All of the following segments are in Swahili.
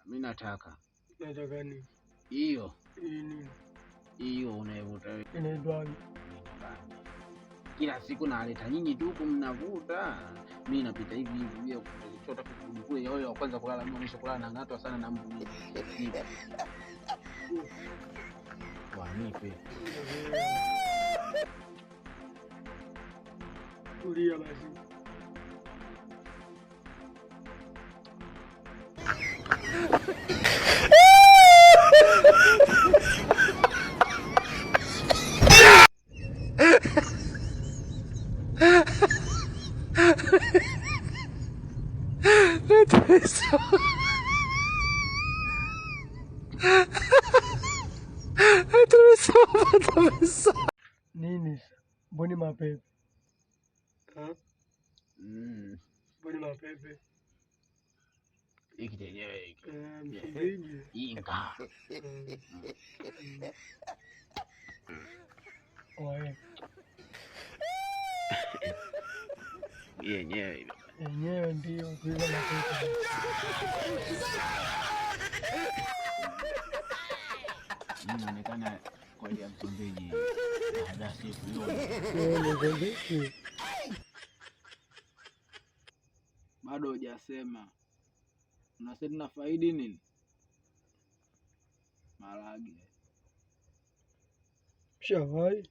Mimi nataka nini? Hiyo Nini? Hiyo unaivuta wewe. Inaitwa kila siku naleta nyinyi tu huku mnavuta. Mimi napita hivi hivi bila kuchota kule yeye wa kwanza kulala, mimi mwisho kulala na ng'atwa sana na mbu mimi. Wanipe. Tulia basi. Nini? Mboni mapepe. Mboni mapepe. Hiki chenyewe hiki. Msumbiji. Inga. Oe. Yenyewe ndio kuiva mapepe. Inaonekana kwa ya Msumbiji. Baada siku Msumbiji. Bado hujasema. Unasema na faidi nini? Maragi. Shawai.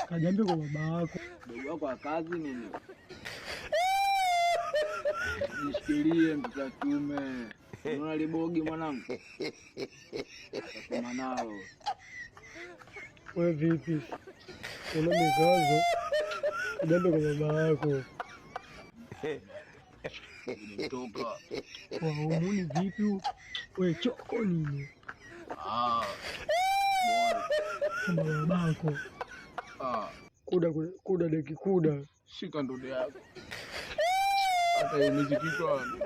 Kajambe kwa baba yako. Ndugu wako wa kazi nini? Jishikilie mtoto wa kiume. Unaona libogi mwanangu? Kama nalo. Wewe vipi? Una mikazo? Kajambe kwa baba yako. Nimetoka. Waumuni vipi? Wewe choko nini? Kama babako. Kuda deki kuda. Shika ndodo yako. Hata umizi kichwani.